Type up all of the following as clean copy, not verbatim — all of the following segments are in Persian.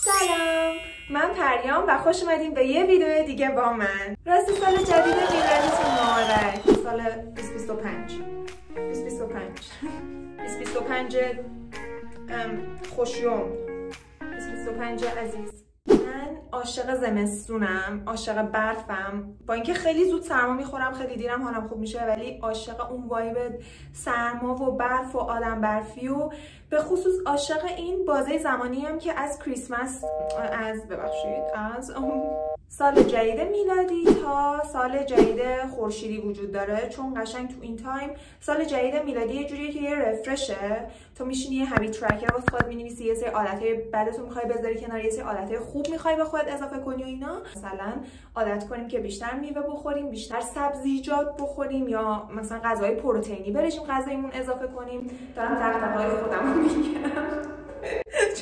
سلام، من پریام و خوش اومدین به یه ویدیو دیگه با من. راستی سال جدید میلادیتون مبارک. سال 2025 خوشیوم 2025 عزیز. من عاشق زمستونم، عاشق برفم. با اینکه خیلی زود سرما میخورم، خیلی دیرم حالم خوب میشه، ولی عاشق اون وایب سرما و برف و آدم برفی و به خصوص عاشق این بازه زمانی هم که از کریسمس از سال جدید میلادی تا سال جدید خورشیدی وجود داره، چون قشنگ تو این تایم سال جدید میلادی یه جوریه که یه رفرشه. تو میشینی یه هابیت ترکر واسه خودت می‌نویسی، یه سری عادت‌های بدتون می‌خوای بذاری کنار، یه سری عادت‌های خوب می‌خوای به خودت اضافه کنی و اینا. مثلا عادت کنیم که بیشتر میوه بخوریم، بیشتر سبزیجات بخوریم، یا مثلا غذاهای پروتئینی به رژیم غذاییمون اضافه کنیم. دارم دغدغه‌های خودم میگم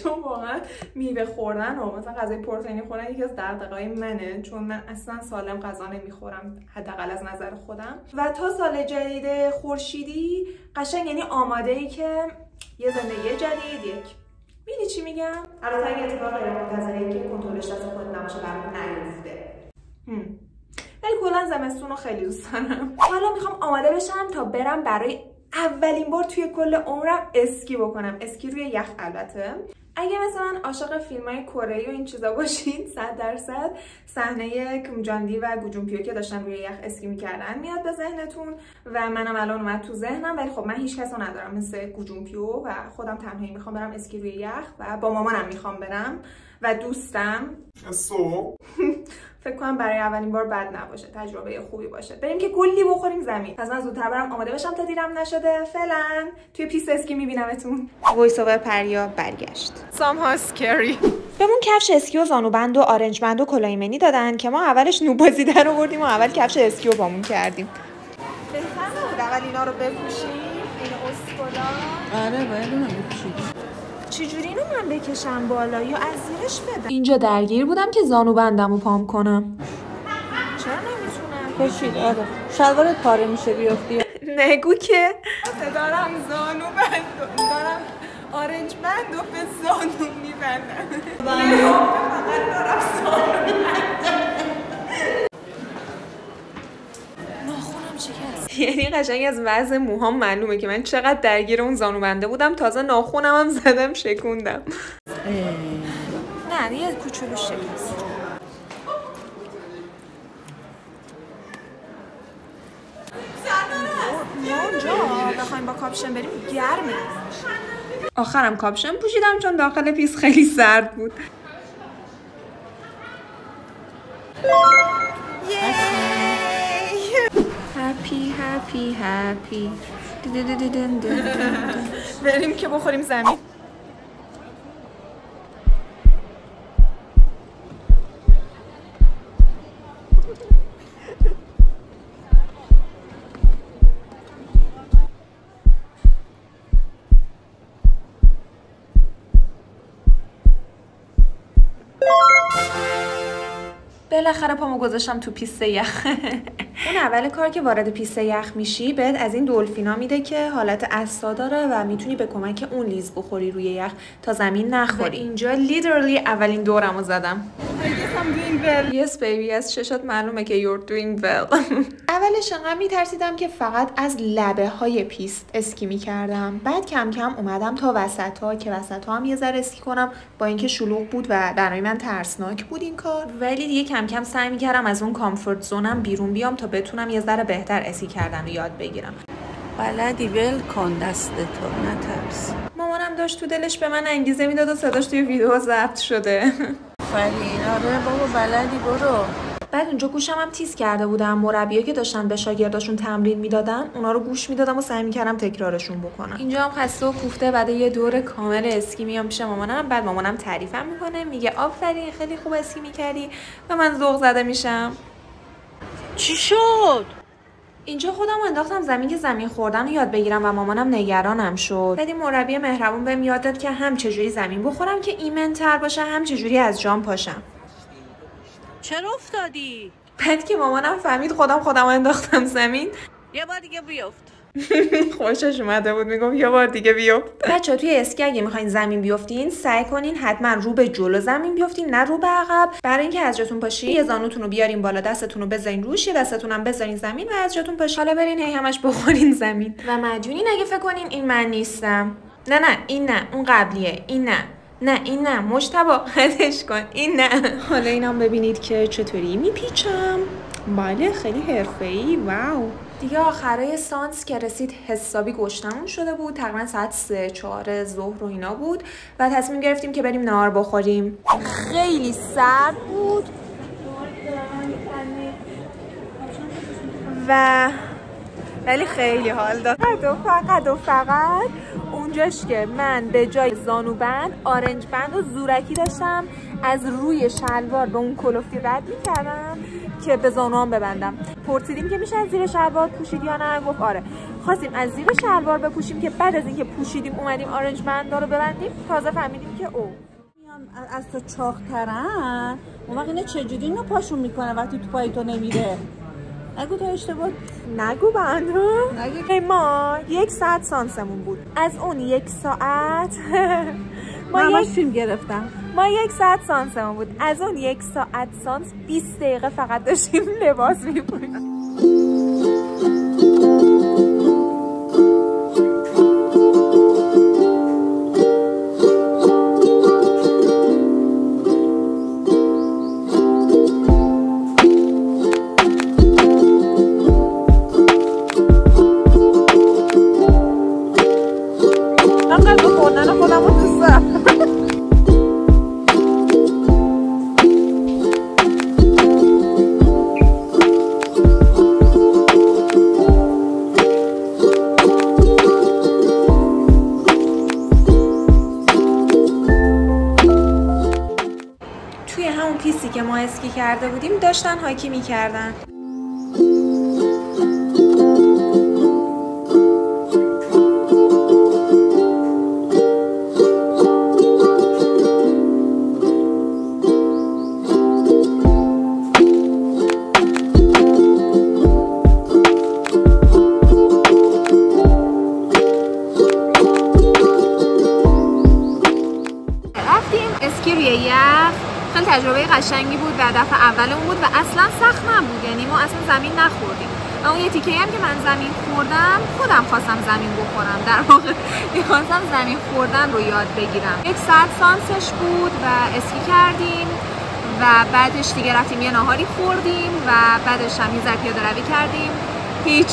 چون واقعا میوه خوردن و مثلا غذای پروتئینی خوردن یکی از دغدغه‌های منه، چون من اصلا سالم غذا نمیخورم، حداقل از نظر خودم. و تا سال جدید خورشیدی قشنگ یعنی آماده ای که یه زندگی جدید، یک می‌بینی چی میگم؟ البته اگه اتفاق غیرمنتظره‌ای که کنترلش دست خودت نباشه برام نیفته. ولی کلا زمستون رو خیلی دوست دارم. حالا میخوام آماده بشم تا برم برای اولین بار توی کل عمرم اسکی بکنم. اسکی روی یخ. البته اگه مثلا عاشق فیلم‌های کره‌ای و این چیزا باشین 100% صحنه کیمجاندی و گوجونپیو که داشتن روی یخ اسکی میکردن میاد به ذهنتون و منم الان اومد تو ذهنم. ولی خب من هیچ کسو ندارم مثل گوجونپیو و خودم تنهایی میخوام برم اسکی روی یخ و با مامانم میخوام برم و دوستم. فکر کنم برای اولین بار بد نباشه، تجربه خوبی باشه. بریم که کلی بخوریم زمین. پس من زودتر برم آماده بشم تا دیرم نشده. فعلا توی پیست اسکی میبینمتون. وایس اوور پریا برگشت. Somehow scary. بهمون کفش اسکی و زانوبند و آرنج بند و کلاه ایمنی دادن که ما اولش نوبازی در آوردیم و اول کفش اسکی رو بامون کردیم. بهتر نبود اول اینا رو بپوشیم؟ این اسکولا. آره باید اونو بپوشیم. چجوری اینو من بکشم بالا یا از زیرش بدم؟ اینجا درگیر بودم که زانو بندم رو پام کنم. چرا نمیتونم؟ کشید آره. شلوارت پاره میشه بیافتی. نگو که دارم زانو بند دارم آرنج بند و به زانو میبندم. فقط دارم زانو بندم. ناخونم شکست. یعنی قشنگ از وضع موهام معلومه که من چقدر درگیر اون زانو بنده بودم. تازه ناخونم هم زدم شکوندم. نه یه کوچولو شکست. اونجا بخوایم با کاپشن بریم گرمه. آخرم کاپشن پوشیدم چون داخل پیس خیلی سرد بود. هپی بریم که بخوریم زمین. بالاخره پامو گذاشتم تو پیست یخ. اون اول کار که وارد پیست یخ میشی بهت از این دلفینا میده که حالت عصا داره و میتونی به کمک اون لیز بخوری روی یخ تا زمین نخوری. اینجا لیترلی اولین دورمو زدم. Yes baby از چشات معلومه که you're doing well. اولش انقدر میترسیدم که فقط از لبه های پیست اسکی میکردم. بعد کم کم اومدم تا وسط ها که وسط ها هم یه ذره اسکی کنم، با اینکه شلوغ بود و برای من ترسناک بود این کار. ولی دیگه کم کم سعی میکردم از اون کامفورت زونم بیرون بیام تا بتونم یه ذره بهتر اسکی کردن رو یاد بگیرم. بلدی ول کن دستتو نترس. مامانم داشت تو دلش به من انگیزه میداد و صداش توی ویدیو ضبط شده. فرین آره بابا بلدی برو. بعد اونجا گوشم هم تیز کرده بودم. مربیایی که داشتن به شاگرداشون تمرین میدادن اونا رو گوش میدادم و سعی میکردم تکرارشون بکنم. اینجا هم خسته و کوفته بعد یه دور کامل اسکی میام پیش مامانم. بعد مامانم تعریفم میکنه، میگه آفرین خیلی خوب اسکی میکردی و من ذوق زده میشم. چی شد؟ اینجا خودم انداختم زمین که زمین خوردن رو یاد بگیرم و مامانم نگرانم شد. بعد این مربی مهربون بهم یاد داد که هم چجوری زمین بخورم که ایمن‌تر باشه، هم چجوری از جام پاشم. چرا افتادی؟ بعد که مامانم فهمید خودم انداختم زمین. یه بار دیگه بیفت. خوشش اومده بود، میگم یه بار دیگه بیفت. بچه‌ها توی اسکی اگه میخواین زمین بیافتین سعی کنین حتما رو به جلو زمین بیافتین، نه رو به عقب، برای اینکه از جاتون پاشین یه زانوتون رو بیارین بالا، دستتون رو بزنین روش، یه دستتون هم بزنین زمین و از جاتون پاشین. حالا برین هی همش بخورین زمین و مجونین اگه فکر کنین این من نیستم. نه این نه، اون قبلیه. این نه این نه، مجتبی حدش کن. این نه. حالا اینم ببینید که چطوری میپیچم. بله خیلی حرفه‌ای. واو. دیگه آخرای سانس که رسید حسابی گشتمون شده بود، تقریبا ساعت 3-4 ظهر و اینا بود و تصمیم گرفتیم که بریم نهار بخوریم. خیلی سرد بود ولی خیلی حال داد. فقط اونجاش که من به جای زانوبند آرنج بند و زورکی داشتم از روی شلوار به اون کلفتی رد می‌کردم که به زانوام ببندم. پرسیدیم که میشه از زیر شلوار پوشید یا نه، گفت آره. خواستیم از زیر شلوار بپوشیم که بعد از اینکه پوشیدیم اومدیم آرنج بندا رو ببندیم، تازه فهمیدیم که از تو چاق‌ترن. اون وقت اینا چجوری اینو پاشون میکنه وقتی تو پای تو نمیره؟ نگو تو اشتباه نگو بندو. ما 1 ساعت سانسمون بود. از اون 1 ساعت من فیلم گرفتم. ما 1 ساعت سانسمون بود. از اون 1 ساعت سانس 20 دقیقه فقط داشتیم لباس می‌پوشیدیم. پیستی که ما اسکی کرده بودیم داشتن هاکی میکردن. رفتیم اسکی روی یخ. خیلی تجربه قشنگی بود و دفعه اولمون بود و اصلا سخت نبود، یعنی ما اصلا زمین نخوردیم. و اون یه تیکه‌ای هم که من زمین خوردم خودم خواستم زمین بخورم، در واقع می‌خواستم زمین خوردن رو یاد بگیرم. 1 ساعت سانسش بود و اسکی کردیم و بعدش دیگه رفتیم یه ناهاری خوردیم و بعدش هم یه ذره پیاده‌روی کردیم. هیچ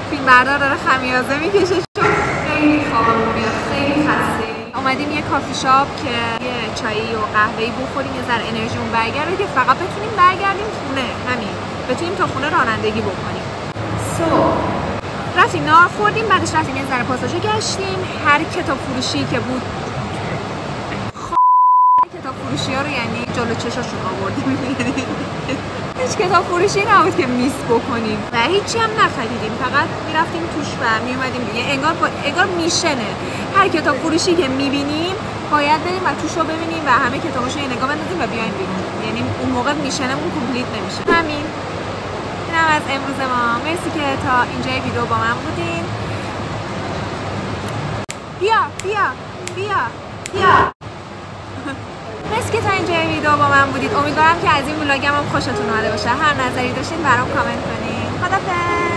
فیلمبردار داره خمیازه میکشه چون خیلی خوابمون میاد، خیلی خسته. اومدیم یه کافی شاپ که یه چایی و قهوه‌ای بخوریم، یه ذره انرژیمون برگرده که فقط بتونیم برگردیم خونه، همین بتونیم تا خونه رانندگی بکنیم. رفتیم نهار خوردیم، بعدش رفتیم یه ذره پاساژو گشتیم. هر کتاب فروشی که بود کتاب فروشی‌ها رو یعنی جلو چشاشون آوردیم. هیچ کتاب فروشی نبود که میس بکنیم و هیچی هم نخریدیم، فقط میرفتیم توش و میومدیم دیگه. انگار میشنه، هر کتاب فروشی که میبینیم باید بریم و توش رو ببینیم و همه کتاباشو یه نگاه بندازیم و بیایم بیرون، یعنی اون موقع میشنمون کامپلیت نمیشه. همین اینم از امروز ما. مرسی که تا اینجای ویدیو با من بودین. بیا مرسی که تا اینجای ویدیو با من بودید. امیدوارم که از این ولاگم هم خوشتون اومده باشه. هر نظری داشتین برام کامنت کنین. خدافظ.